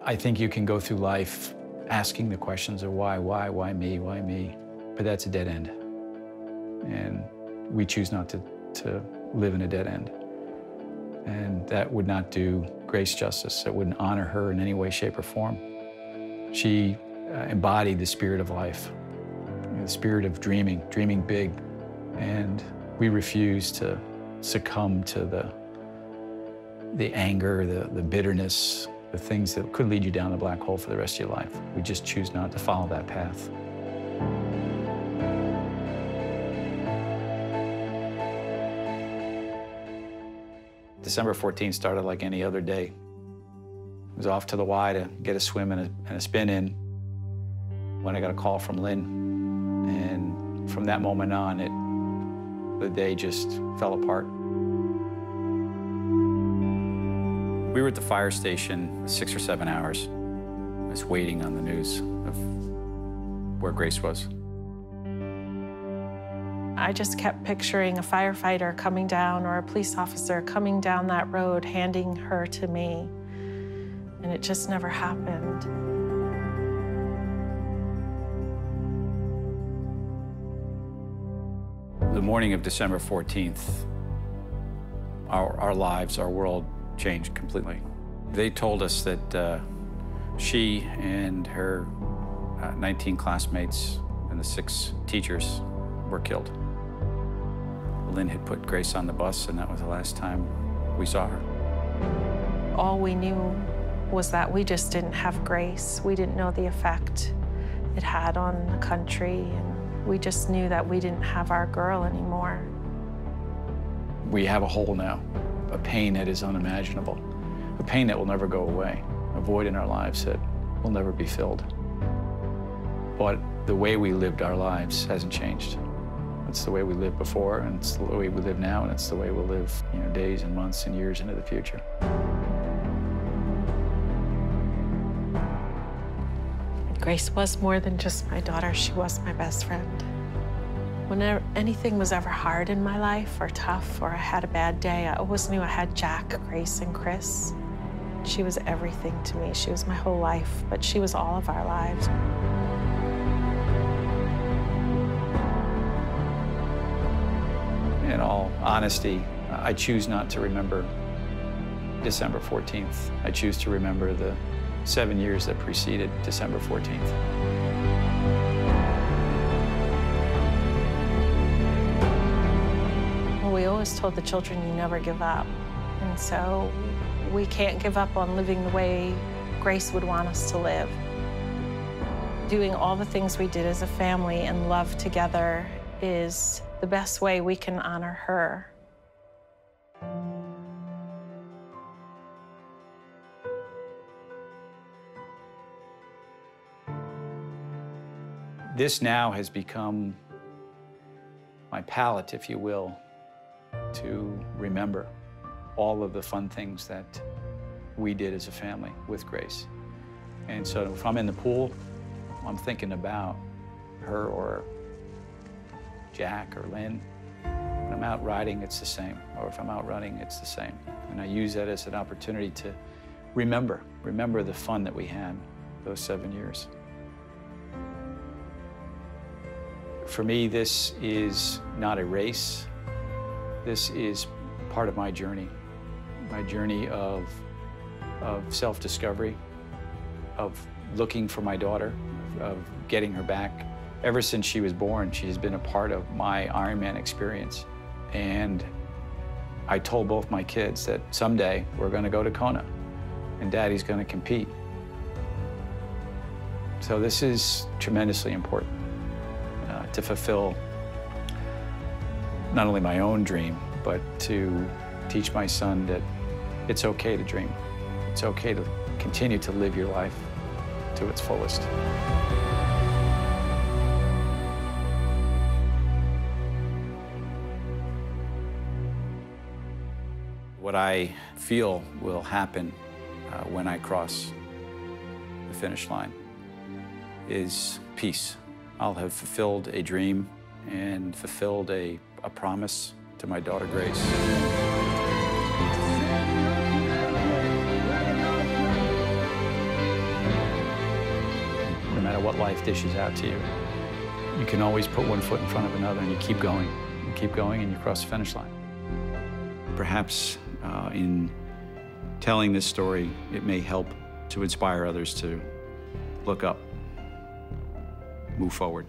I think you can go through life asking the questions of why me? But that's a dead end. And we choose not to live in a dead end. And that would not do Grace justice. It wouldn't honor her in any way, shape, or form. She embodied the spirit of life, the spirit of dreaming big. And we refuse to succumb to the anger, the bitterness, the things that could lead you down the black hole for the rest of your life. We just choose not to follow that path. December 14th started like any other day. I was off to the Y to get a swim and a spin in when I got a call from Lynn. And from that moment on, the day just fell apart. We were at the fire station 6 or 7 hours. I was waiting on the news of where Grace was. I just kept picturing a firefighter coming down or a police officer coming down that road, handing her to me. And it just never happened. The morning of December 14th, our lives, our world changed completely. They told us that she and her 19 classmates and the 6 teachers were killed. Lynn had put Grace on the bus, and that was the last time we saw her. All we knew was that we just didn't have Grace. We didn't know the effect it had on the country, and we just knew that we didn't have our girl anymore. We have a hole now, a pain that is unimaginable, a pain that will never go away, a void in our lives that will never be filled. But the way we lived our lives hasn't changed. It's the way we lived before, and it's the way we live now, and it's the way we'll live, days and months and years into the future. Grace was more than just my daughter. She was my best friend. Whenever anything was ever hard in my life or tough or I had a bad day, I always knew I had Jack, Grace, and Chris. She was everything to me. She was my whole life, but she was all of our lives. In all honesty, I choose not to remember December 14th. I choose to remember the 7 years that preceded December 14th. Well, we always told the children, you never give up. And so we can't give up on living the way Grace would want us to live. Doing all the things we did as a family and love together is the best way we can honor her. This now has become my palette, if you will, to remember all of the fun things that we did as a family with Grace. And so if I'm in the pool, I'm thinking about her or Jack or Lynn. When I'm out riding, it's the same. Or if I'm out running, it's the same. And I use that as an opportunity to remember the fun that we had those 7 years. For me, this is not a race. This is part of my journey of self-discovery, of looking for my daughter, of getting her back. Ever since she was born, she has been a part of my Ironman experience. And I told both my kids that someday we're going to go to Kona and Daddy's going to compete. So this is tremendously important to fulfill not only my own dream, but to teach my son that it's okay to dream. It's okay to continue to live your life to its fullest. What I feel will happen when I cross the finish line is peace. I'll have fulfilled a dream and fulfilled a promise to my daughter, Grace. matter what life dishes out to you, you can always put one foot in front of another and you keep going and you cross the finish line. Perhaps in telling this story, it may help to inspire others to look up, move forward.